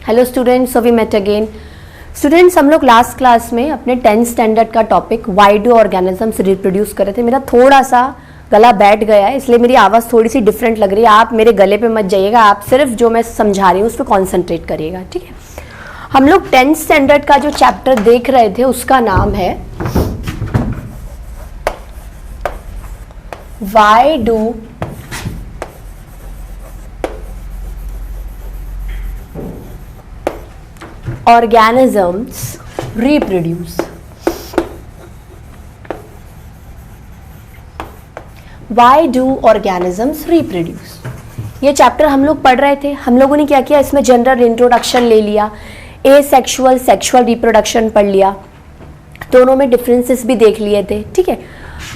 Hello students, so we met again. Students, हम लोग last class में अपने 10th स्टैंडर्ड का topic why do organisms reproduce कर रहे थे। मेरा थोड़ा सा गला बैठ गया है, इसलिए मेरी आवाज़ थोड़ी सी डिफरेंट लग रही है। आप मेरे गले पे मत जाइएगा, आप सिर्फ जो मैं समझा रही हूँ उस पर कॉन्सेंट्रेट करिएगा, ठीक है। हम लोग 10th स्टैंडर्ड का जो चैप्टर देख रहे थे उसका नाम है why do organisms reproduce। Why do organisms reproduce? ये चैप्टर हम लोग पढ़ रहे थे। हम लोगों ने क्या किया, इसमें जनरल इंट्रोडक्शन ले लिया, एसेक्सुअल सेक्सुअल रिप्रोडक्शन पढ़ लिया, दोनों में डिफरेंसेस भी देख लिए थे, ठीक है।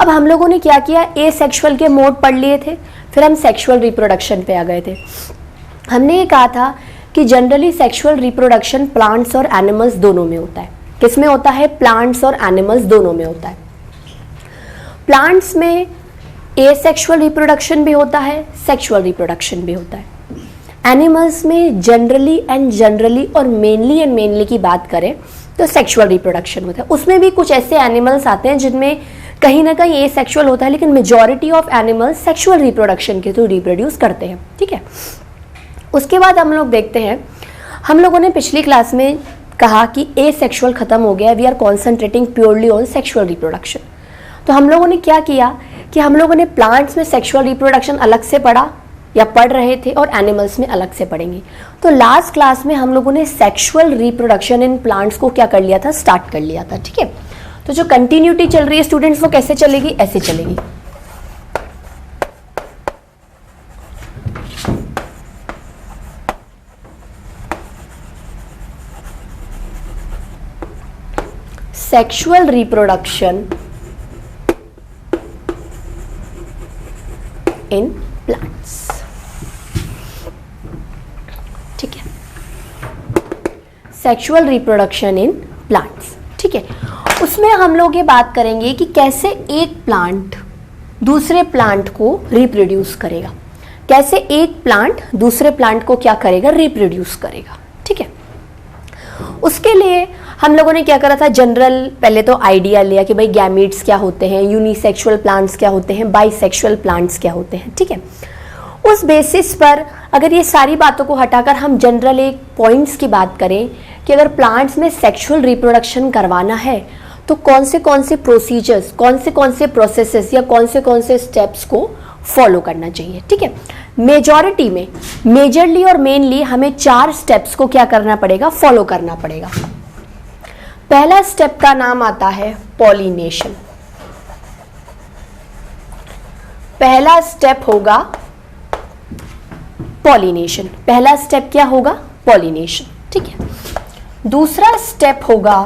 अब हम लोगों ने क्या किया, एसेक्सुअल के मोड पढ़ लिए थे, फिर हम सेक्सुअल रिप्रोडक्शन पे आ गए थे। हमने ये कहा था कि जनरली सेक्सुअल रिप्रोडक्शन प्लांट्स और एनिमल्स दोनों में होता है। किस में होता है? प्लांट्स और एनिमल्स दोनों में होता है। प्लांट्स में एसेक्सुअल रिप्रोडक्शन भी होता है, सेक्सुअल रिप्रोडक्शन भी होता है। एनिमल्स में जनरली और मेनली की बात करें तो सेक्सुअल रिप्रोडक्शन होता है। उसमें भी कुछ ऐसे एनिमल्स आते हैं जिनमें कहीं ना कहीं एसेक्सुअल होता है, लेकिन majority of animals sexual reproduction के थ्रू रिप्रोड्यूस करते हैं, ठीक है। उसके बाद हम लोग देखते हैं, हम लोगों ने पिछली क्लास में कहा कि एसेक्सुअल खत्म हो गया, we are concentrating purely on sexual reproduction. तो हम लोगों ने क्या किया कि हम लोगों ने प्लांट्स में सेक्सुअल रिप्रोडक्शन अलग से पढ़ा या पढ़ रहे थे और एनिमल्स में अलग से पढ़ेंगे। तो लास्ट क्लास में हम लोगों ने सेक्सुअल रिप्रोडक्शन इन प्लांट्स को क्या कर लिया था, स्टार्ट कर लिया था, ठीक है। तो जो कंटिन्यूटी चल रही है स्टूडेंट्स, वो कैसे चलेगी, ऐसे चलेगी। सेक्सुअल रिप्रोडक्शन इन प्लांट्स, ठीक है। सेक्सुअल रिप्रोडक्शन इन प्लांट्स, ठीक है। उसमें हम लोग ये बात करेंगे कि कैसे एक प्लांट दूसरे प्लांट को रिप्रोड्यूस करेगा, कैसे एक प्लांट दूसरे प्लांट को क्या करेगा, रिप्रोड्यूस करेगा, ठीक है। उसके लिए हम लोगों ने क्या करा था, जनरल पहले तो आइडिया लिया कि भाई गैमीट्स क्या होते हैं, यूनिसेक्सुअल प्लांट्स क्या होते हैं, बाइसेक्सुअल प्लांट्स क्या होते हैं, ठीक है। उस बेसिस पर अगर ये सारी बातों को हटाकर हम जनरल एक पॉइंट्स की बात करें कि अगर प्लांट्स में सेक्सुअल रिप्रोडक्शन करवाना है तो कौन से प्रोसीजर्स, कौन से प्रोसेसेस या कौन से स्टेप्स को फॉलो करना चाहिए, ठीक है। मेजॉरिटी में मेजरली और मेनली हमें 4 स्टेप्स को क्या करना पड़ेगा, फॉलो करना पड़ेगा। पहला स्टेप का नाम आता है पॉलिनेशन। पहला स्टेप होगा पॉलिनेशन। पहला स्टेप क्या होगा, पॉलिनेशन, ठीक है। दूसरा स्टेप होगा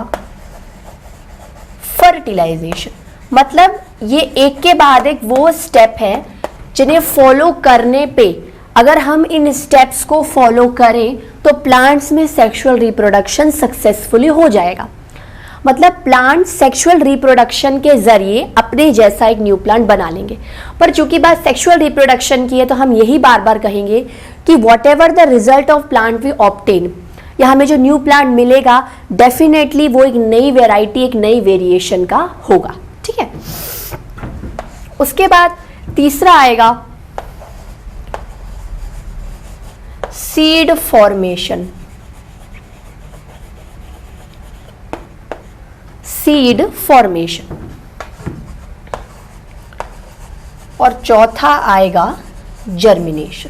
फर्टिलाइजेशन। मतलब ये एक के बाद एक वो स्टेप है जिन्हें फॉलो करने पे अगर हम इन स्टेप्स को फॉलो करें तो प्लांट्स में सेक्सुअल रिप्रोडक्शन सक्सेसफुली हो जाएगा। मतलब प्लांट सेक्सुअल रिप्रोडक्शन के जरिए अपने जैसा एक न्यू प्लांट बना लेंगे। पर चूंकि बात सेक्सुअल रिप्रोडक्शन की है तो हम यही बार बार कहेंगे कि whatever the result of plant we obtain, या हमें जो न्यू प्लांट मिलेगा डेफिनेटली वो एक नई वेराइटी, एक नई वेरिएशन का होगा, ठीक है। उसके बाद तीसरा आएगा सीड फॉर्मेशन। Seed formation. और चौथा आएगा जर्मिनेशन।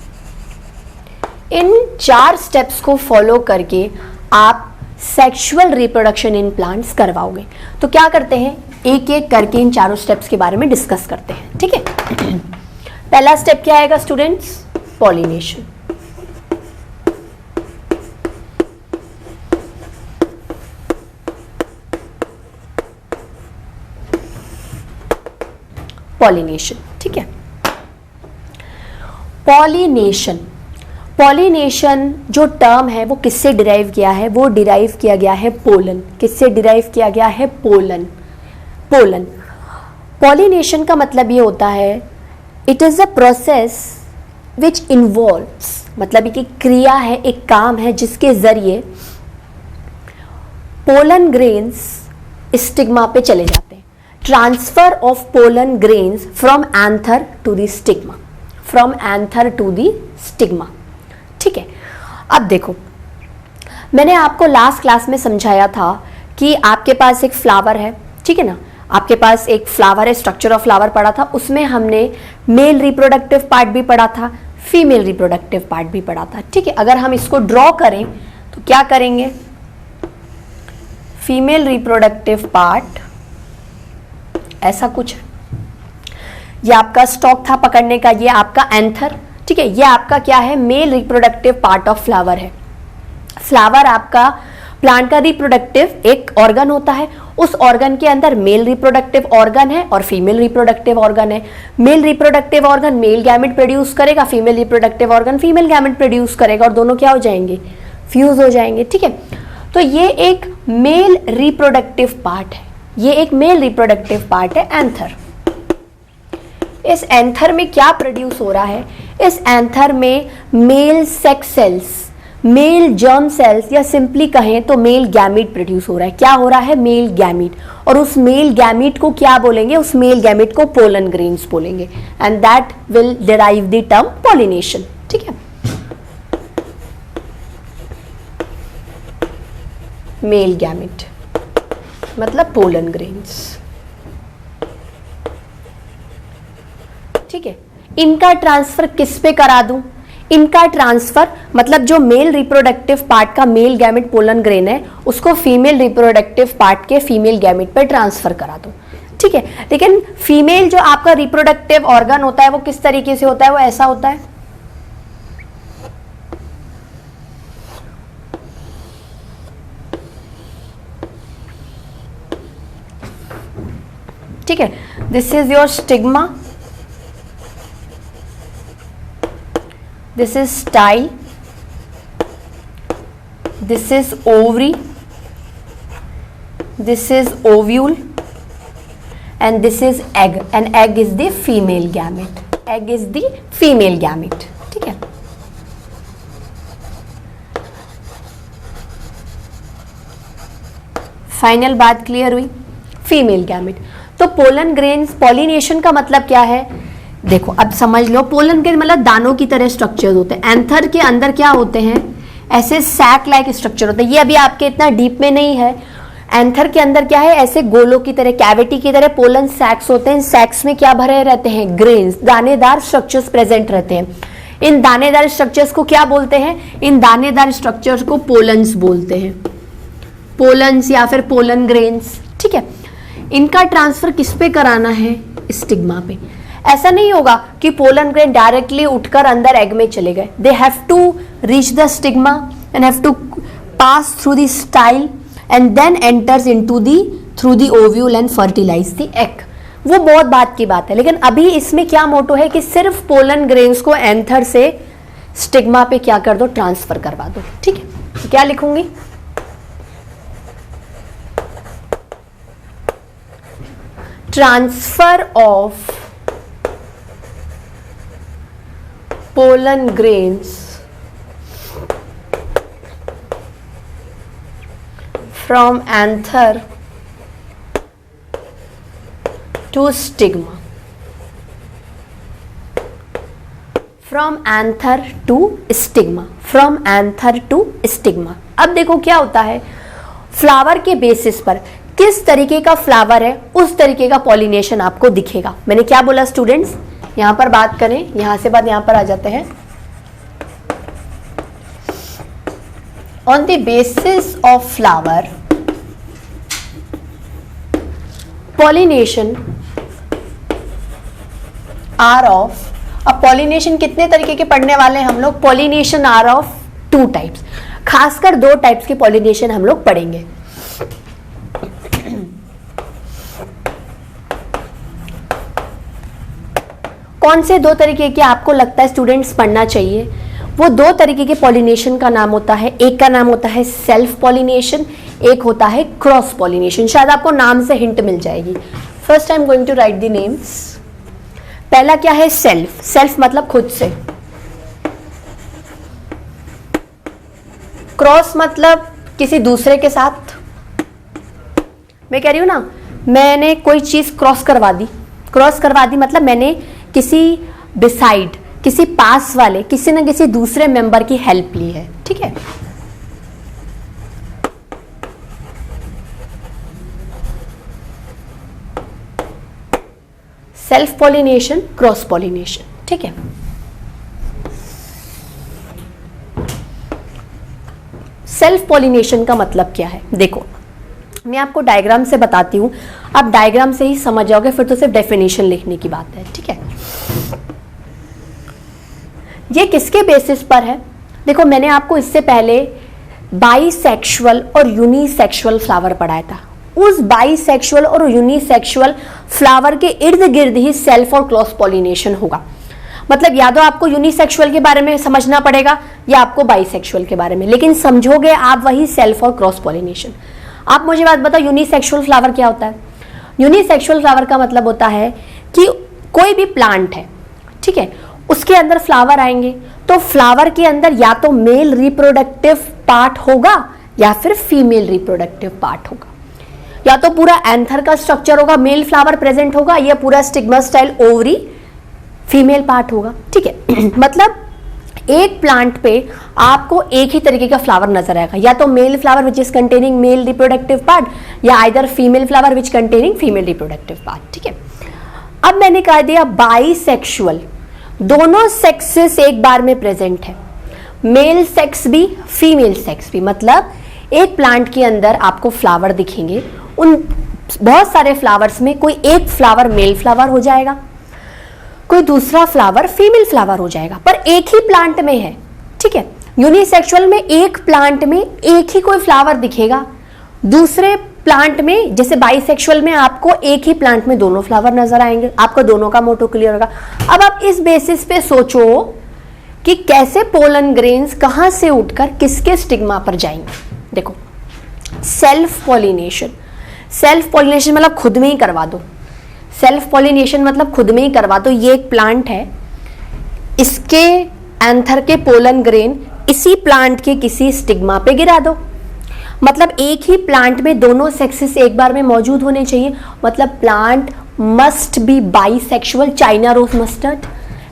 इन 4 स्टेप्स को फॉलो करके आप सेक्सुअल रिप्रोडक्शन इन प्लांट्स करवाओगे। तो क्या करते हैं, एक एक करके इन चारों स्टेप्स के बारे में डिस्कस करते हैं, ठीक है। पहला स्टेप क्या आएगा स्टूडेंट्स, पॉलिनेशन। पॉलिनेशन, ठीक है। पॉलिनेशन, पॉलिनेशन जो टर्म है वो किससे डिराइव किया है, वो डिराइव किया गया है पोलन। किससे डिराइव किया गया है, पोलन। पॉलिनेशन का मतलब ये होता है, it is a process which involves, मतलब एक क्रिया है, एक काम है जिसके जरिए पोलन ग्रेन्स स्टिग्मा पे चले जाते हैं. Transfer of pollen grains from anther to the stigma, from anther to the stigma. ठीक है, अब देखो मैंने आपको लास्ट क्लास में समझाया था कि आपके पास एक फ्लावर है, ठीक है ना, आपके पास एक फ्लावर है, स्ट्रक्चर ऑफ फ्लावर पढ़ा था, उसमें हमने मेल रिप्रोडक्टिव पार्ट भी पढ़ा था, फीमेल रिप्रोडक्टिव पार्ट भी पढ़ा था. ठीक है, अगर हम इसको ड्रॉ करें तो क्या करेंगे, फीमेल रिप्रोडक्टिव पार्ट ऐसा कुछ, ये आपका स्टॉक था पकड़ने का, ये आपका एंथर. ठीक है, ये आपका क्या है, male reproductive part of flower है. फ्लावर आपका प्लांट का रिप्रोडक्टिव एक ऑर्गन होता है, उस ऑर्गन के अंदर मेल रिप्रोडक्टिव ऑर्गन है और फीमेल रिप्रोडक्टिव ऑर्गन है. Male reproductive organ male gamete produce करेगा, female reproductive organ female gamete produce करेगा और दोनों क्या हो जाएंगे, फ्यूज हो जाएंगे. ठीक है, तो ये एक मेल रिप्रोडक्टिव पार्ट है, ये एक मेल रिप्रोडक्टिव पार्ट है एंथर. इस एंथर में क्या प्रोड्यूस हो रहा है, इस एंथर में male sex cells, male germ cells या सिंपली कहें तो मेल गैमीट प्रोड्यूस हो रहा है. क्या हो रहा है, मेल गैमीट. और उस मेल गैमीट को क्या बोलेंगे, उस मेल गैमीट को पोलन ग्रेन्स बोलेंगे and that will derive the term pollination. ठीक है, मेल गैमीट मतलब पोलन ग्रेन्स. ठीक है, इनका ट्रांसफर किस पे करा दूं, इनका ट्रांसफर मतलब जो मेल रिप्रोडक्टिव पार्ट का मेल गैमेट पोलन ग्रेन है उसको फीमेल रिप्रोडक्टिव पार्ट के फीमेल गैमेट पे ट्रांसफर करा दूं. ठीक है, लेकिन फीमेल जो आपका रिप्रोडक्टिव ऑर्गन होता है वो किस तरीके से होता है, वो ऐसा होता है, ठीक है, this is your stigma, this is style, this is ovary, this is ovule and this is egg, and egg is the female gamete, egg is the female gamete. ठीक है, फाइनल बात क्लियर हुई, फीमेल गैमेट. तो pollen grains, pollination का मतलब क्या है, देखो अब समझ लो, पोलन ग्रेन मतलब दानों की तरह स्ट्रक्चर होते हैं. एंथर के अंदर क्या होते हैं, ऐसे सैक लाइक स्ट्रक्चर होते हैं. ये अभी आपके इतना डीप में नहीं है. एंथर के अंदर क्या है, ऐसे गोलों की तरह, कैविटी की तरह पोलन सैक्स होते हैं. सैक्स में क्या भरे रहते हैं, ग्रेन्स, दानेदार स्ट्रक्चर्स प्रेजेंट रहते हैं. इन दानेदार स्ट्रक्चर्स को क्या बोलते हैं, इन दानेदार स्ट्रक्चर्स को पोलन्स बोलते हैं, पोलन्स या फिर पोलन ग्रेन्स. ठीक है, इनका ट्रांसफर किस पे कराना है, स्टिग्मा पे. ऐसा नहीं होगा कि पोलन ग्रेन डायरेक्टली उठकर अंदर एग में चले गए. They have to reach the stigma and have to pass through the style and then enters into the through the ovule and fertilise the egg. वो बहुत बात की बात है, लेकिन अभी इसमें क्या मोटो है कि सिर्फ पोलन ग्रेन्स को एंथर से स्टिग्मा पे क्या कर दो, ट्रांसफर करवा दो. ठीक है, तो क्या लिखूंगी, transfer of pollen grains from anther to stigma, from anther to stigma, from anther to stigma. अब देखो क्या होता है, फ्लावर के बेसिस पर किस तरीके का फ्लावर है उस तरीके का पॉलिनेशन आपको दिखेगा. मैंने क्या बोला स्टूडेंट्स, यहां पर बात करें, यहां से बाद यहां पर आ जाते हैं. On the basis of flower pollination are of, अब पॉलिनेशन कितने तरीके के पढ़ने वाले हैं हम लोग, पॉलिनेशन आर ऑफ 2 टाइप्स, खासकर 2 टाइप्स के पॉलिनेशन हम लोग पढ़ेंगे. कौन से 2 तरीके के आपको लगता है स्टूडेंट्स पढ़ना चाहिए, वो 2 तरीके के पॉलिनेशन का नाम होता है, एक का नाम होता है सेल्फ पॉलिनेशन, एक होता है क्रॉस पॉलिनेशन. शायद आपको नाम से हिंट मिल जाएगी. First I am going to write the names. पहला क्या है, सेल्फ. सेल्फ मतलब खुद से, क्रॉस मतलब किसी दूसरे के साथ, मैं कह रही हूँ ना, मैंने कोई चीज क्रॉस करवा दी, क्रॉस करवा दी मतलब मैंने किसी बिसाइड, किसी पास वाले, किसी न किसी दूसरे मेंबर की हेल्प ली है, ठीक है। सेल्फ पॉलिनेशन, क्रॉस पॉलिनेशन, ठीक है। सेल्फ पॉलिनेशन का मतलब क्या है, देखो मैं आपको डायग्राम से बताती हूं, आप डायग्राम से ही समझ जाओगे, फिर तो सिर्फ डेफिनेशन लिखने की बात है, ठीक है। ये किसके बेसिस पर है, देखो मैंने आपको इससे पहले बाइसेक्सुअल और यूनिसेक्सुअल फ्लावर पढ़ाया था। उस बाइसेक्सुअल और यूनिसेक्सुअल फ्लावर के इर्द गिर्द ही सेल्फ और क्रॉस पॉलिनेशन होगा। मतलब या तो आपको यूनिसेक्सुअल के बारे में समझना पड़ेगा या आपको बाइसेक्सुअल के बारे में, लेकिन समझोगे आप वही सेल्फ और क्रॉस पॉलिनेशन। आप मुझे बात बताओ, यूनिसेक्सुअल फ्लावर क्या होता है? यूनिसेक्सुअल फ्लावर का मतलब होता है कि कोई भी प्लांट है, ठीक है, उसके अंदर फ्लावर आएंगे तो फ्लावर के अंदर या तो मेल रिप्रोडक्टिव पार्ट होगा या फिर फीमेल रिप्रोडक्टिव पार्ट होगा, या तो पूरा एंथर का स्ट्रक्चर होगा, मेल फ्लावर प्रेजेंट होगा, या पूरा stigma style ovary female part होगा, ठीक है। मतलब एक प्लांट पे आपको एक ही तरीके का फ्लावर नजर आएगा, या तो male flower which is containing male reproductive part, या either female flower which containing female reproductive part, ठीक है। अब मैंने कह दिया बाइसेक्सुअल, दोनों सेक्सेस एक बार में प्रेजेंट है, मेल सेक्स भी फीमेल सेक्स भी। मतलब एक प्लांट के अंदर आपको फ्लावर दिखेंगे, उन बहुत सारे फ्लावर्स में कोई एक फ्लावर मेल फ्लावर हो जाएगा, कोई दूसरा फ्लावर फीमेल फ्लावर हो जाएगा, पर एक ही प्लांट में है, ठीक है। यूनिसेक्सुअल में एक प्लांट में एक ही कोई फ्लावर दिखेगा, दूसरे प्लांट में जैसे बाइसेक्सुअल में आपको एक ही प्लांट में दोनों फ्लावर नजर आएंगे। आपको दोनों का मोटो क्लियर होगा। अब आप इस बेसिस पे सोचो कि कैसे पोलन ग्रेन्स कहां से उठकर किसके स्टिग्मा पर जाएंगे। देखो सेल्फ पॉलिनेशन, सेल्फ पॉलिनेशन मतलब खुद में ही करवा दो, सेल्फ पॉलिनेशन मतलब खुद में ही करवा दो। ये एक प्लांट है, इसके एंथर के पोलन ग्रेन इसी प्लांट के किसी स्टिग्मा पे गिरा दो। मतलब एक ही प्लांट में दोनों सेक्सेस एक बार में मौजूद होने चाहिए, मतलब plant must be bisexual, China rose mustard,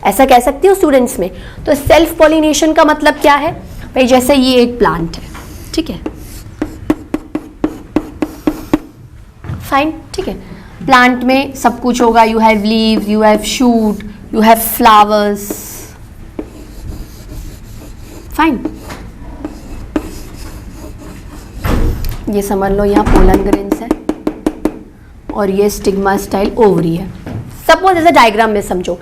ऐसा कह सकती हूँ स्टूडेंट्स में। तो सेल्फ पॉलिनेशन का मतलब क्या है भाई, जैसे ये एक प्लांट है, ठीक है, फाइन, ठीक है, प्लांट में सब कुछ होगा, you have leaves, you have shoot, you have flowers, fine. ये समझ लो यहाँ पोलन ग्रेन्स है और ये स्टिग्मा स्टाइल ओवरी है। सपोज ऐसे डायग्राम में समझो,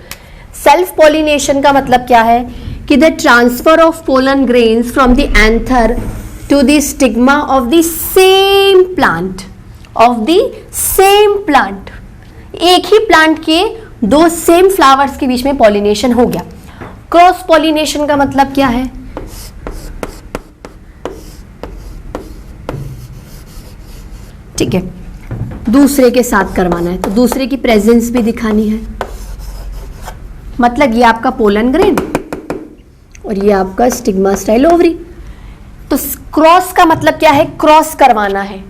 सेल्फ पॉलिनेशन का मतलब क्या है कि the transfer of pollen grains from the anther to the stigma of the same plant, of the same plant. एक ही प्लांट के दो सेम फ्लावर्स के बीच में पॉलिनेशन हो गया। क्रॉस पॉलिनेशन का मतलब क्या है, ठीक है, दूसरे के साथ करवाना है तो दूसरे की प्रेजेंस भी दिखानी है। मतलब ये आपका पोलन ग्रेन और ये आपका स्टिग्मा स्टाइल ओवरी। तो क्रॉस का मतलब क्या है, क्रॉस करवाना है,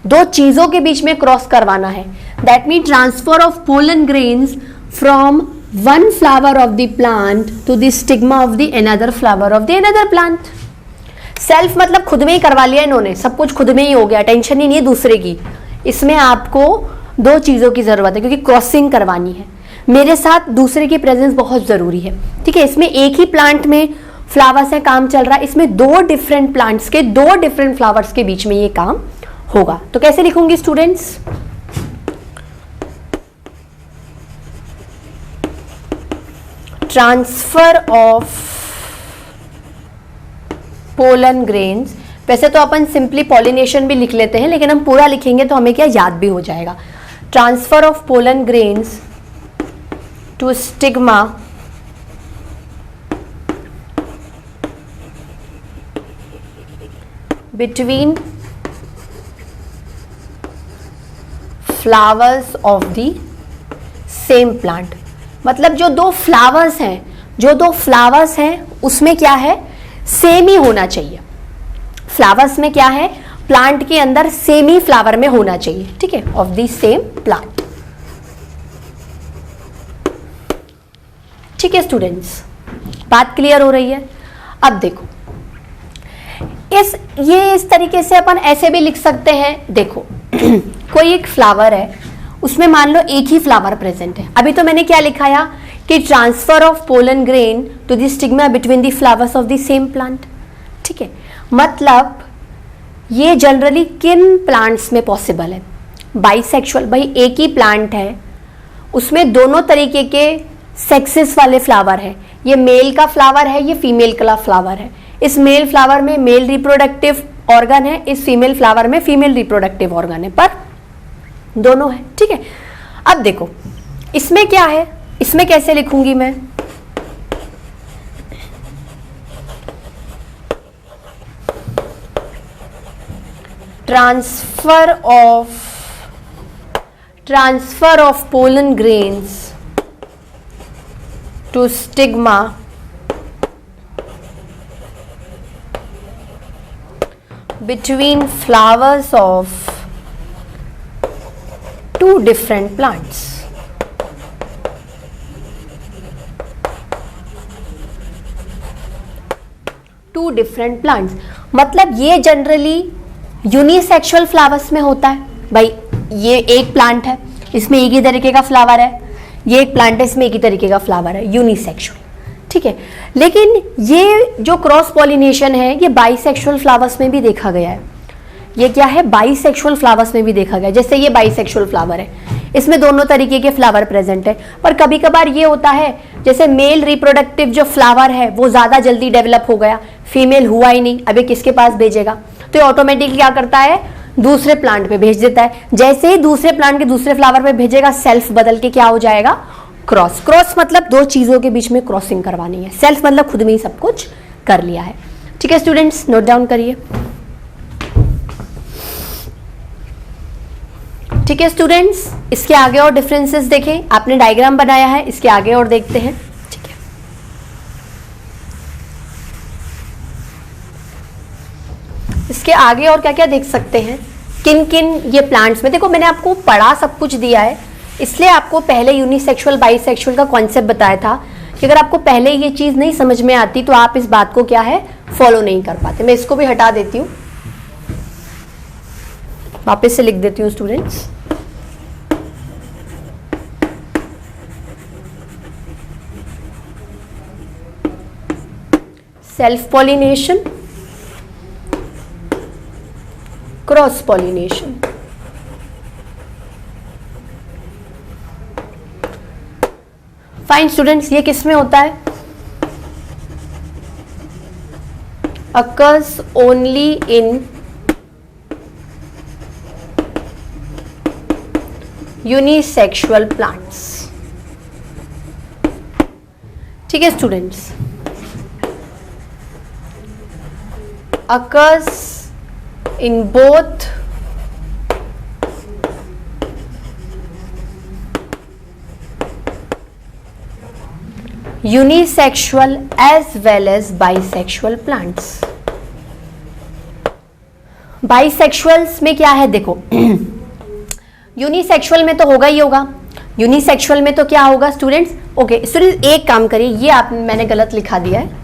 दो चीजों के बीच में क्रॉस करवाना है। That mean transfer of pollen grains from one flower of the plant to the stigma of the another flower of the another plant. Self मतलब खुद में ही करवा लिया इन्होंने, सब कुछ खुद में ही हो गया, टेंशन ही नहीं है दूसरे की। इसमें आपको दो चीजों की जरूरत है क्योंकि क्रॉसिंग करवानी है, मेरे साथ दूसरे की प्रेजेंस बहुत जरूरी है, ठीक है। इसमें एक ही प्लांट में फ्लावर से काम चल रहा है, इसमें दो डिफरेंट प्लांट्स के दो डिफरेंट फ्लावर्स के बीच में ये काम होगा। तो कैसे लिखूंगी students, transfer of pollen grains. वैसे तो अपन सिंपली पॉलिनेशन भी लिख लेते हैं, लेकिन हम पूरा लिखेंगे तो हमें क्या याद भी हो जाएगा। Transfer of pollen grains to stigma between flowers of the same plant. मतलब जो दो फ्लावर्स हैं, जो दो फ्लावर्स हैं उसमें क्या है, सेम ही होना चाहिए। फ्लावर्स में क्या है, प्लांट के अंदर सेम ही फ्लावर में होना चाहिए, ठीक है, ऑफ द सेम प्लांट। ठीक है स्टूडेंट्स, बात क्लियर हो रही है। अब देखो इस तरीके से अपन ऐसे भी लिख सकते हैं, देखो कोई एक फ्लावर है, उसमें मान लो एक ही फ्लावर प्रेजेंट है। अभी तो मैंने क्या लिखाया कि transfer of pollen grain to the stigma between the flowers of the same plant, ठीक है। मतलब ये जनरली किन प्लांट्स में पॉसिबल है, बाइसेक्सुअल, भाई एक ही प्लांट है, उसमें दोनों तरीके के सेक्सेस वाले फ्लावर है, ये मेल का फ्लावर है, ये फीमेल का फ्लावर है। इस मेल फ्लावर में मेल रिप्रोडक्टिव ऑर्गन है, इस फीमेल फ्लावर में फीमेल रिप्रोडक्टिव ऑर्गन है, पर दोनों है, ठीक है। अब देखो इसमें क्या है, इसमें कैसे लिखूंगी मैं, transfer of pollen grains to stigma between flowers of two different plants. Two different plants मतलब ये जनरली यूनिसेक्सुअल फ्लावर्स में होता है। भाई ये एक प्लांट है, इसमें एक ही तरीके का फ्लावर है, ये एक प्लांट है, इसमें एक ही तरीके का फ्लावर है, यूनिसेक्सुअल, ठीक है। लेकिन ये जो क्रॉस पॉलिनेशन है ये बाइसेक्सुअल फ्लावर्स में भी देखा गया है। ये क्या है, बाइसेक्सुअल फ्लावर्स में भी देखा गया है। जैसे ये बाइसेक्सुअल फ्लावर है, इसमें दोनों तरीके के फ्लावर प्रेजेंट है, पर कभी कभार ये होता है जैसे मेल रिप्रोडक्टिव जो फ्लावर है वो ज्यादा जल्दी डेवलप हो गया, फीमेल हुआ ही नहीं, अभी किसके पास भेजेगा, तो ये ऑटोमेटिकली क्या करता है, दूसरे प्लांट पे भेज देता है। जैसे ही दूसरे प्लांट के दूसरे फ्लावर पे भेजेगा, सेल्फ बदल के क्या हो जाएगा, क्रॉस। क्रॉस मतलब दो चीजों के बीच में क्रॉसिंग करवानी है, सेल्फ मतलब खुद में ही सब कुछ कर लिया है। ठीक है स्टूडेंट्स, नोट डाउन करिए। ठीक है स्टूडेंट्स, इसके आगे और डिफरेंसेस देखें, आपने डायग्राम बनाया है, इसके आगे और देखते हैं। ठीक है, इसके आगे और क्या क्या देख सकते हैं, किन किन ये प्लांट्स में। देखो मैंने आपको पढ़ा सब कुछ दिया है, इसलिए आपको पहले यूनिसेक्सुअल बाइसेक्सुअल का कॉन्सेप्ट बताया था कि अगर आपको पहले ये चीज नहीं समझ में आती तो आप इस बात को क्या है, फॉलो नहीं कर पाते। मैं इसको भी हटा देती हूँ, वापस से लिख देती हूँ students. Self pollination, cross pollination. Fine students, ये किस में होता है, occurs only in unisexual plants। ठीक है students, occurs in both unisexual as well as bisexual plants। Bisexuals में क्या है, देखो यूनिसेक्सुअल में तो होगा ही होगा, यूनिसेक्सुअल में तो क्या होगा स्टूडेंट्स। ओके स्टूडेंट्स, एक काम करिए, ये आप मैंने गलत लिखा दिया है,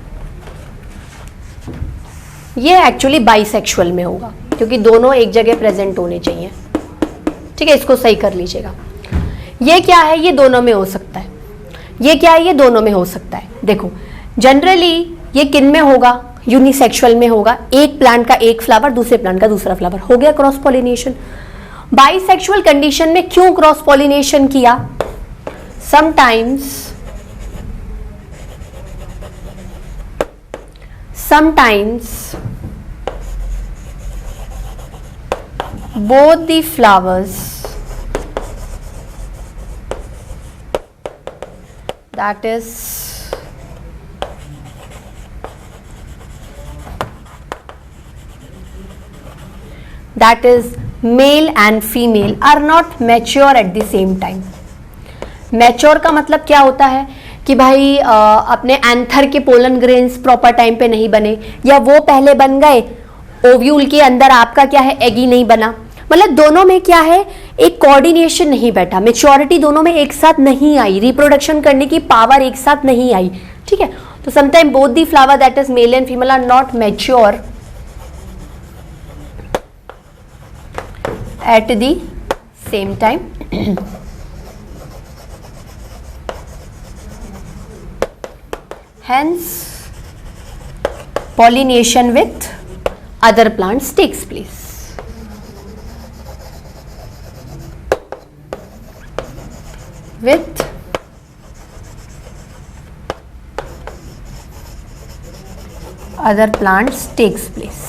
ये एक्चुअली बाइसेक्सुअल में होगा क्योंकि दोनों एक जगह प्रेजेंट होने चाहिए। ठीक है, इसको सही कर लीजिएगा। ये क्या है, ये दोनों में हो सकता है, ये क्या है, ये दोनों में हो सकता है। देखो जनरली ये किन में होगा, यूनिसेक्सुअल में होगा, एक प्लांट का एक फ्लावर, दूसरे प्लांट का दूसरा फ्लावर, हो गया क्रॉस पॉलिनेशन। बाइसेक्सुअल कंडीशन में क्यों क्रॉस पॉलिनेशन किया, sometimes both the flowers that is male and female are not mature at the same time। Mature का मतलब क्या होता है कि भाई अपने एंथर के पोलन ग्रेन्स प्रॉपर टाइम पे नहीं बने, या वो पहले बन गए ओव्यूल के अंदर आपका क्या है, एग ही नहीं बना, मतलब दोनों में क्या है, एक कोऑर्डिनेशन नहीं बैठा, मेच्योरिटी दोनों में एक साथ नहीं आई, रिप्रोडक्शन करने की पावर एक साथ नहीं आई, ठीक है। तो sometime both the flower that is male and female are not mature at the same time. Hence pollination with other plants takes place. With other plants takes place.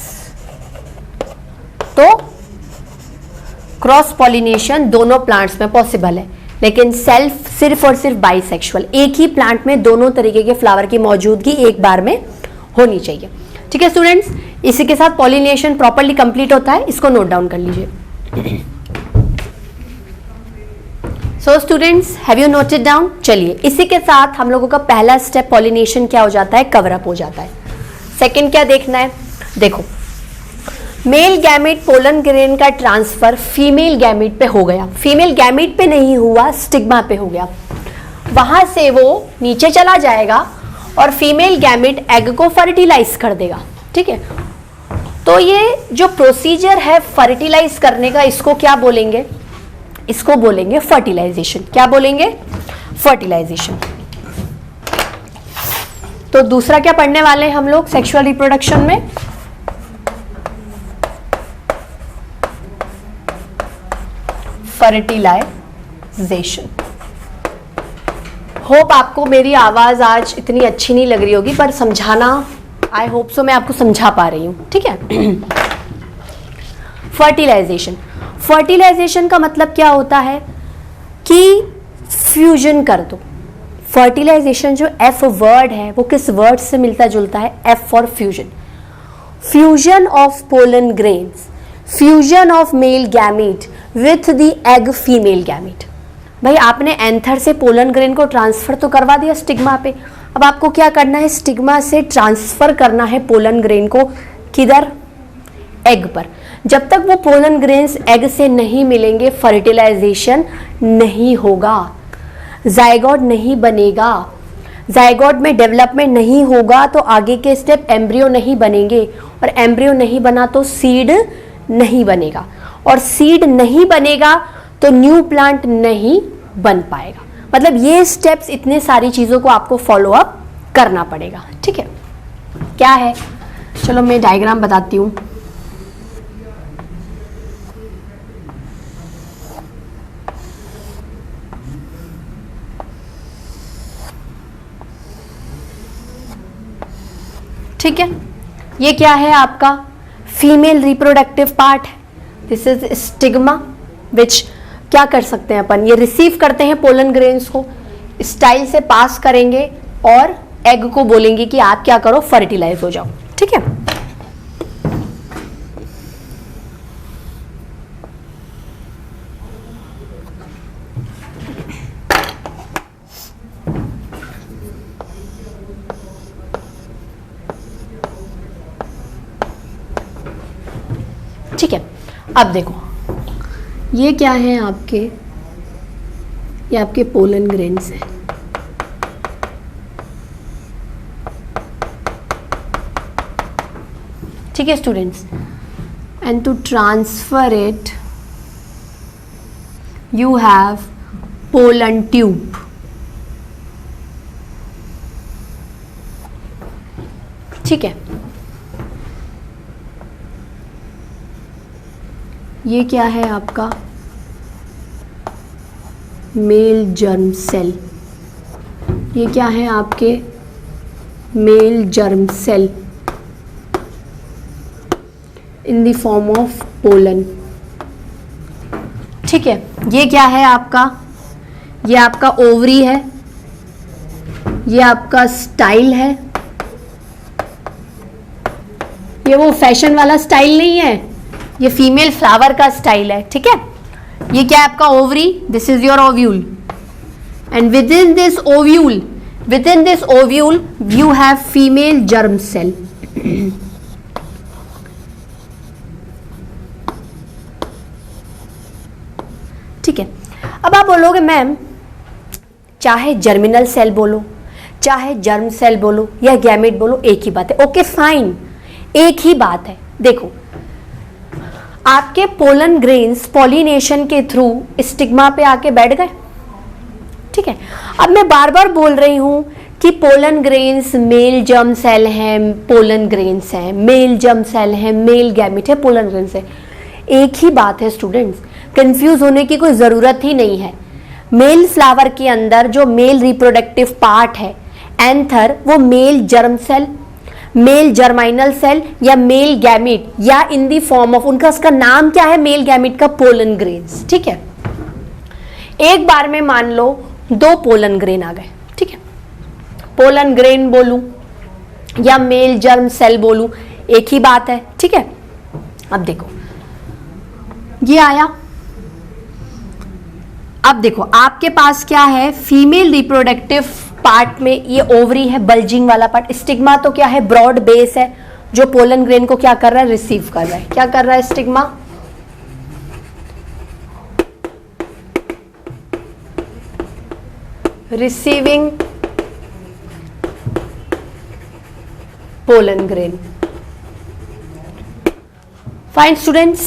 तो क्रॉस पॉलिनेशन दोनों plants में possible है, लेकिन self सिर्फ और सिर्फ bisexual, एक ही प्लांट में दोनों तरीके के फ्लावर की मौजूदगी एक बार में होनी चाहिए, ठीक है स्टूडेंट्स। इसी के साथ पॉलिनेशन प्रॉपर्ली कंप्लीट होता है, इसको नोट डाउन कर लीजिए। So students, have you noted down? चलिए, इसी के साथ हम लोगों का पहला स्टेप पॉलिनेशन क्या हो जाता है, कवर अप हो जाता है। सेकेंड क्या देखना है, देखो मेल गैमेट पोलन ग्रेन का ट्रांसफर फीमेल गैमेट पे हो गया, फीमेल गैमेट पे नहीं हुआ, स्टिग्मा पे हो गया, वहां से वो नीचे चला जाएगा और फीमेल गैमेट एग को फर्टिलाइज कर देगा, ठीक है। तो ये जो प्रोसीजर है फर्टिलाइज करने का, इसको क्या बोलेंगे, इसको बोलेंगे फर्टिलाइजेशन। क्या बोलेंगे, फर्टिलाइजेशन। तो दूसरा क्या पढ़ने वाले हैं हम लोग सेक्सुअल रिप्रोडक्शन में, फर्टिलाइजेशन। होप आपको मेरी आवाज आज इतनी अच्छी नहीं लग रही होगी, पर समझाना आई होप सो मैं आपको समझा पा रही हूं, ठीक है। फर्टिलाइजेशन, फर्टिलाइजेशन का मतलब क्या होता है कि फ्यूजन कर दो। फर्टिलाइजेशन जो एफ वर्ड है वो किस वर्ड से मिलता जुलता है, F for fusion. Fusion of pollen grains, fusion of male gamete with the egg female gamete. भाई आपने एंथर से पोलन ग्रेन को ट्रांसफर तो करवा दिया स्टिग्मा पे, अब आपको क्या करना है, स्टिग्मा से ट्रांसफर करना है पोलन ग्रेन को, किधर, एग पर। जब तक वो पोलन ग्रेन्स एग से नहीं मिलेंगे फर्टिलाइजेशन नहीं होगा, जाइगोट नहीं बनेगा, जाइगोट में डेवलपमेंट नहीं होगा तो आगे के स्टेप एम्ब्रियो नहीं बनेंगे, और एम्ब्रियो नहीं बना तो सीड नहीं बनेगा, और सीड नहीं बनेगा तो न्यू प्लांट नहीं बन पाएगा। मतलब ये स्टेप्स, इतने सारी चीजों को आपको फॉलो अप करना पड़ेगा, ठीक है। क्या है, चलो मैं डायग्राम बताती हूँ। ठीक है, ये क्या है आपका फीमेल रिप्रोडक्टिव पार्ट है, दिस इज स्टिग्मा, विच क्या कर सकते हैं अपन, ये रिसीव करते हैं पोलन ग्रेन्स को, स्टाइल से पास करेंगे और एग को बोलेंगे कि आप क्या करो, फर्टिलाइज हो जाओ, ठीक है। ठीक है, अब देखो ये क्या है आपके, ये आपके पोलन ग्रेन्स हैं, ठीक है students. And to transfer it you have pollen tube, ठीक है। ये क्या है आपका मेल जर्म सेल, ये क्या है आपके male germ cell in the form of pollen, ठीक है। ये क्या है आपका, ये आपका ओवरी है, ये आपका स्टाइल है, ये वो फैशन वाला स्टाइल नहीं है, ये फीमेल फ्लावर का स्टाइल है, ठीक है। ये क्या है आपका ovary, this is your ovule, and within this ovule you have female germ cell, बोलोगे मैम चाहे जर्मिनल सेल बोलो, चाहे जर्म सेल बोलो या गैमेट बोलो, एक ही बात है। ओके फाइन, एक ही बात है। देखो आपके पोलन ग्रेन्स पॉलिनेशन के थ्रू स्टिग्मा पे आके बैठ गए, ठीक है। अब मैं बार बार बोल रही हूं कि pollen grains male germ cell हैं, पोलन ग्रेन्स हैं, मेल जर्म सेल हैं, मेल गैमेट है, पोलन ग्रेन्स है, एक ही बात है स्टूडेंट्स, कंफ्यूज होने की कोई जरूरत ही नहीं है। मेल फ्लावर के अंदर जो मेल रिप्रोडक्टिव पार्ट है एंथर, वो male germ cell, male germinal cell या मेल गैमेट या इन दी फॉर्म ऑफ, उनका उसका नाम क्या है, मेल गैमेट का पोलन ग्रेन्स, ठीक है। एक बार में मान लो 2 पोलन ग्रेन आ गए, ठीक है, पोलन ग्रेन बोलूं या मेल जर्म सेल बोलूं, एक ही बात है, ठीक है। अब देखो ये आया, अब देखो आपके पास क्या है, फीमेल रिप्रोडक्टिव पार्ट में ये ओवरी है, बल्जिंग वाला पार्ट। स्टिग्मा तो क्या है, ब्रॉड बेस है जो पोलन ग्रेन को क्या कर रहा है, रिसीव कर रहा है। क्या कर रहा है stigma, receiving pollen grain. Fine students,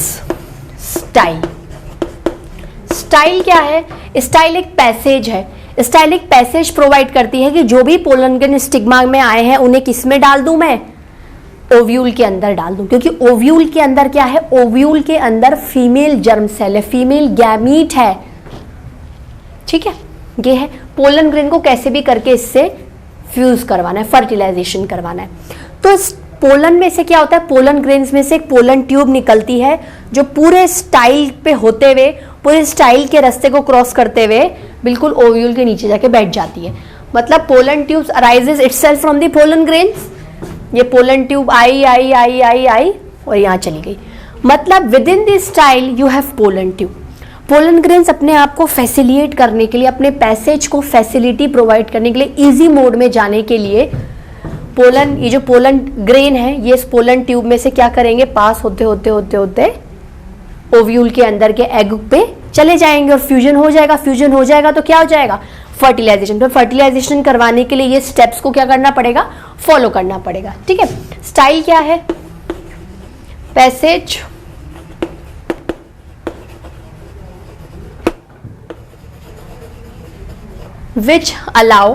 style, style क्या है, स्टाइल एक पैसेज है, स्टाइल एक पैसेज प्रोवाइड करती है कि जो भी पोलन ग्रेन स्टिग्मा में आए हैं उन्हें किस में डाल दूं मैं, ओव्यूल के अंदर डाल दूं, क्योंकि ओव्यूल के अंदर क्या है, ओव्यूल के अंदर फीमेल जर्म सेल है, फीमेल गैमीट है, ठीक है। ये है पोलन ग्रेन को कैसे भी करके इससे फ्यूज करवाना है, फर्टिलाइजेशन करवाना है। तो पोलन में से क्या होता है, पोलन ग्रेन्स में से एक पोलन ट्यूब निकलती है जो पूरे स्टाइल पे होते हुए, पूरे स्टाइल के रास्ते को क्रॉस करते हुए बिल्कुल ओव्यूल के नीचे जाके बैठ जाती है। मतलब pollen tubes arises itself from the pollen grains. ये पोलन ट्यूब आई आई आई आई आई और यहाँ चली गई, मतलब with in the style you have pollen tube. Pollen grains अपने आप को फैसिलिएट करने के लिए, अपने पैसेज को फैसिलिटी प्रोवाइड करने के लिए, इजी मोड में जाने के लिए पोलन, ये जो पोलन ग्रेन है ये इस पोलन ट्यूब में से क्या करेंगे, पास होते होते होते होते ओव्यूल के अंदर के एग पे चले जाएंगे और फ्यूजन हो जाएगा। फ्यूजन हो जाएगा तो क्या हो जाएगा, फर्टिलाइजेशन। तो फर्टिलाइजेशन करवाने के लिए ये स्टेप्स को क्या करना पड़ेगा, फॉलो करना पड़ेगा, ठीक है। स्टाइल क्या है, passage which allow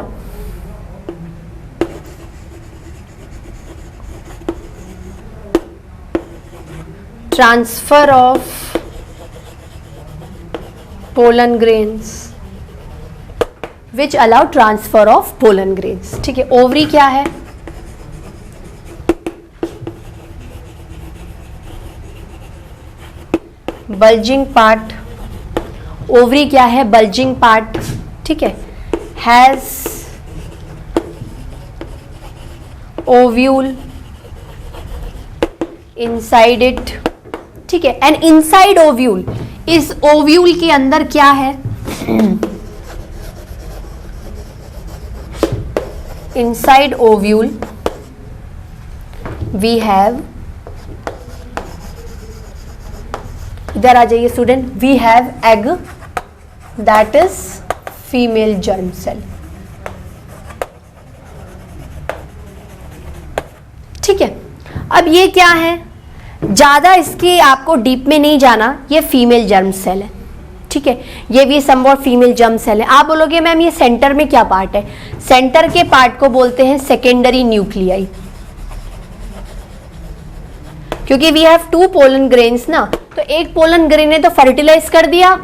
transfer of pollen grains, which allow transfer of pollen grains, ठीक है। ओवरी क्या है, बल्जिंग पार्ट, ओवरी क्या है, बल्जिंग पार्ट, ठीक है। हैज ओव्यूल इनसाइड इट, ठीक है। एंड इनसाइड ओव्यूल, इस ओव्यूल के अंदर क्या है, इनसाइड ओव्यूल वी हैव, इधर आ जाइए student, we have egg that is female germ cell, ठीक है। अब ये क्या है, ज्यादा इसके आपको डीप में नहीं जाना, ये फीमेल जर्म सेल है, ठीक है। ये भी समवॉट फीमेल जर्म सेल है। आप बोलोगे मैम ये सेंटर में क्या पार्ट है, सेंटर के पार्ट को बोलते हैं सेकेंडरी न्यूक्लियाई, क्योंकि वी हैव 2 पोलन ग्रेन्स ना, तो एक पोलन ग्रेन ने तो फर्टिलाइज कर दिया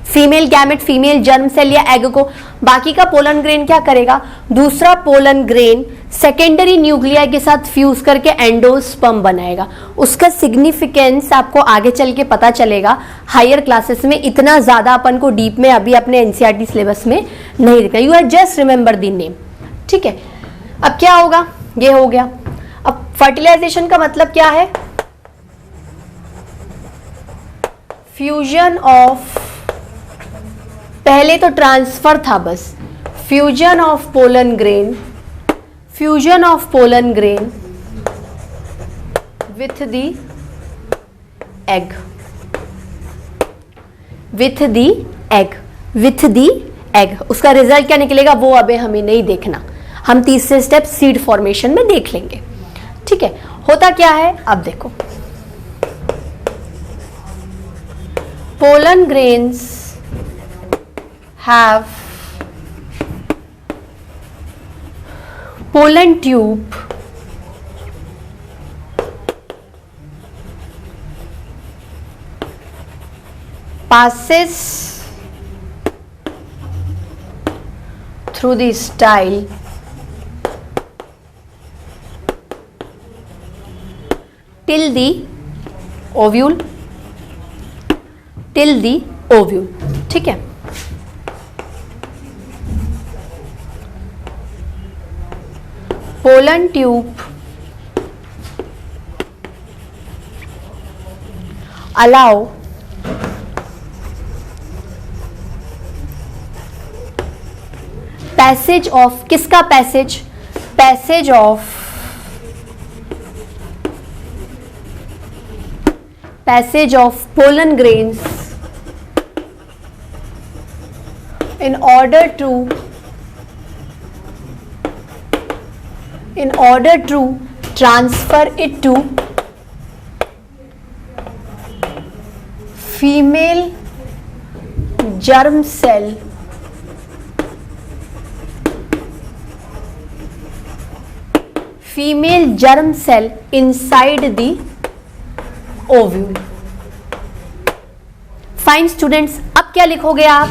female gamete, female germ cell या एग को, बाकी का पोलन ग्रेन क्या करेगा, दूसरा पोलन ग्रेन सेकेंडरी न्यूक्लियाई के साथ फ्यूज करके एंडोस्पर्म बनाएगा। उसका सिग्निफिकेंस आपको आगे चल के पता चलेगा हायर क्लासेस में, इतना ज्यादा अपन को डीप में अभी अपने एनसीईआरटी सिलेबस में नहीं दिखा, you are just remember the name, ठीक है। अब क्या होगा, ये हो गया। अब फर्टिलाइजेशन का मतलब क्या है, फ्यूजन ऑफ, पहले तो ट्रांसफर था बस, fusion of pollen grain, fusion of pollen grain with the egg, with the egg, with the egg. उसका रिजल्ट क्या निकलेगा वो अबे हमें नहीं देखना, हम तीसरे स्टेप सीड फॉर्मेशन में देख लेंगे। ठीक है, होता क्या है अब देखो, pollen grains have pollen tube passes through the style till the ovule, till the ovule। ठीक है, pollen tube allow passage of, किसका passage, passage of pollen grains in order to transfer it to female germ cell inside the ovule। Fine students, अब क्या लिखोगे आप,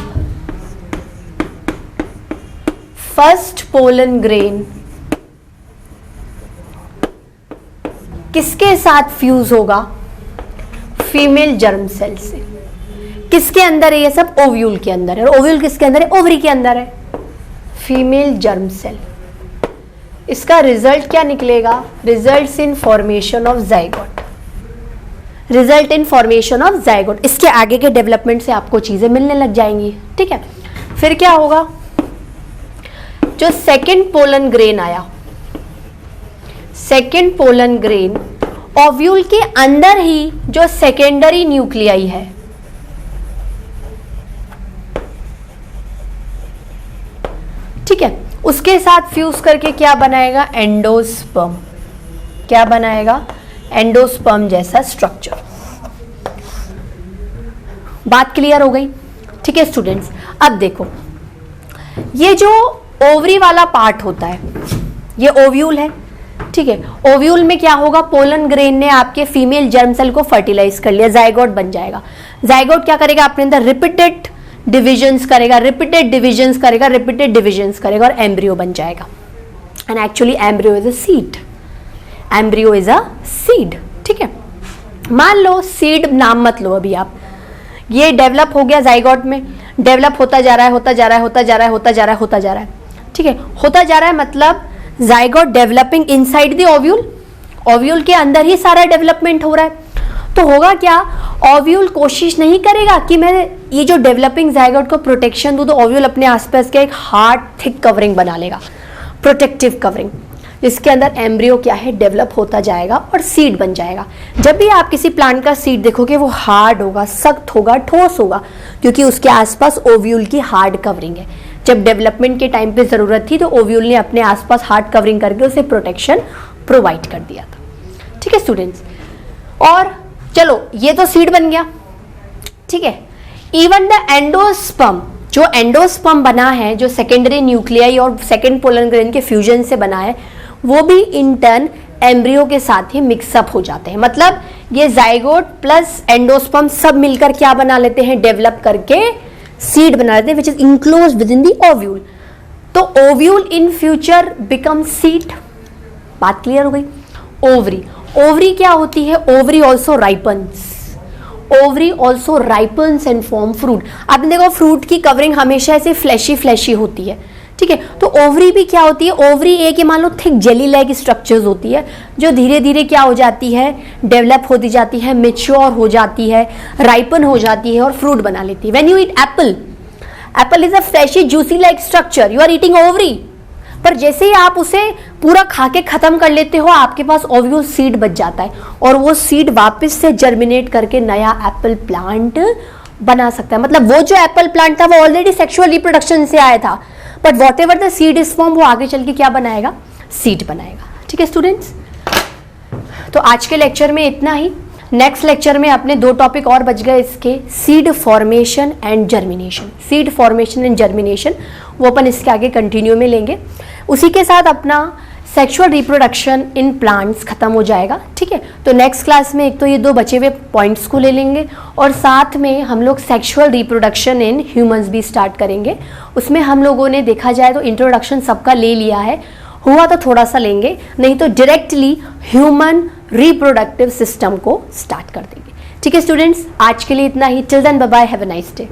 first pollen grain किसके साथ fuse होगा, फीमेल जर्म सेल से। किसके अंदर है ये सब, ओव्यूल के अंदर है। ओव्यूल किसके अंदर है, ओवरी के अंदर है, फीमेल जर्म सेल। इसका रिजल्ट क्या निकलेगा, results in formation of zygote, result in formation of zygote. इसके आगे के डेवलपमेंट से आपको चीजें मिलने लग जाएंगी। ठीक है, फिर क्या होगा, जो सेकेंड पोलन ग्रेन आया, सेकेंड पोलन ग्रेन ओव्यूल के अंदर ही जो सेकेंडरी न्यूक्लियाई है, ठीक है, उसके साथ फ्यूज करके क्या बनाएगा, एंडोस्पर्म। क्या बनाएगा, एंडोस्पर्म जैसा स्ट्रक्चर। बात क्लियर हो गई। ठीक है स्टूडेंट्स, अब देखो ये जो ओवरी वाला पार्ट होता है ये ओव्यूल है। ठीक है, ओव्यूल में क्या होगा, पोलन ग्रेन ने आपके फीमेल जर्म सेल को फर्टिलाइज कर लिया, जाइगोट बन जाएगा। जाइगोट क्या करेगा, अपने अंदर रिपीटेड डिविजन्स करेगा, रिपीटेड डिविजन्स करेगा, रिपीटेड डिविजन्स करेगा और एम्ब्रियो बन जाएगा। And actually embryo is a seed, embryo is a seed. ठीक है, मान लो सीड नाम मत लो अभी आप, ये डेवलप हो गया जाइगोट में, डेवलप होता जा रहा है, होता जा रहा है, होता जा रहा है, होता जा रहा है, होता जा रहा है। ठीक है, होता जा रहा है मतलब zygote developing inside the ovule, ovule के अंदर ही सारा डेवलपमेंट हो रहा है। तो होगा क्या, ओव्यूल कोशिश नहीं करेगा कि मैं ये जो डेवलपिंग जाइगोट को प्रोटेक्शन दूं, तो ओव्यूल अपने आसपास के एक हार्ड थिक कवरिंग बना लेगा, प्रोटेक्टिव कवरिंग, जिसके अंदर एम्ब्रियो क्या है, डेवलप होता जाएगा और सीड बन जाएगा। जब भी आप किसी प्लांट का सीड देखोगे वो हार्ड होगा, सख्त होगा, ठोस होगा, क्योंकि उसके आसपास ओव्यूल की हार्ड कवरिंग है। जब डेवलपमेंट के टाइम पे जरूरत थी तो ओव्यूल ने अपने आसपास हार्ड कवरिंग करके उसे प्रोटेक्शन प्रोवाइड कर दिया था। ठीक है स्टूडेंट्स, और चलो ये तो सीड बन गया। ठीक है, इवन द एंडोस्पर्म, जो एंडोस्पर्म बना है, जो सेकेंडरी न्यूक्लियाई और सेकेंड पोलन ग्रेन के फ्यूजन से बना है, वो भी इन टर्न एम्ब्रियो के साथ ही मिक्सअप हो जाते हैं। मतलब ये जाइगोट प्लस एंडोस्पर्म सब मिलकर क्या बना लेते हैं, डेवलप करके सीड बना लेते हैं, which is enclose within the ovule. तो ovule in future become seed. बात क्लियर हो गई। ओवरी, ओवरी क्या होती है, ovary also ripens, ovary also ripens and form fruit. आपने देखो फ्रूट की कवरिंग हमेशा ऐसे फ्लैशी फ्लैशी होती है। ठीक है, तो ओवरी भी क्या होती है, ओवरी एक मान लो थिक जेली लाइक स्ट्रक्चर्स होती है, जो धीरे धीरे क्या हो जाती है, डेवलप होती जाती है, मेच्योर हो जाती है, राइपन हो जाती है और फ्रूट बना लेती है। When you eat apple, apple is a fleshy juicy like structure, you are eating ovary. पर जैसे ही आप उसे पूरा खा के खत्म कर लेते हो, आपके पास ओव्यूल सीड बच जाता है और वो सीड वापस से जर्मिनेट करके नया एप्पल प्लांट बना सकता है। मतलब वो जो एप्पल प्लांट था वो ऑलरेडी सेक्सुअल रिप्रोडक्शन से आया था, but what ever the seed is form वो आगे चल के क्या बनाएगा, सीड बनाएगा। ठीक है स्टूडेंट्स, तो आज के लेक्चर में इतना ही। नेक्स्ट लेक्चर में अपने 2 टॉपिक और बच गए इसके, seed formation and germination. Seed formation and germination वो अपन इसके आगे कंटिन्यू में लेंगे। उसी के साथ अपना सेक्सुअल रिप्रोडक्शन इन प्लांट्स खत्म हो जाएगा। ठीक है, तो नेक्स्ट क्लास में एक तो ये 2 बचे हुए पॉइंट्स को ले लेंगे और साथ में हम लोग सेक्सुअल रिप्रोडक्शन इन ह्यूमंस भी स्टार्ट करेंगे। उसमें हम लोगों ने देखा जाए तो इंट्रोडक्शन सबका ले लिया है, हुआ तो थोड़ा सा लेंगे, नहीं तो डायरेक्टली ह्यूमन रिप्रोडक्टिव सिस्टम को स्टार्ट कर देंगे। ठीक है स्टूडेंट्स, आज के लिए इतना ही। Till then bye bye, have a nice day.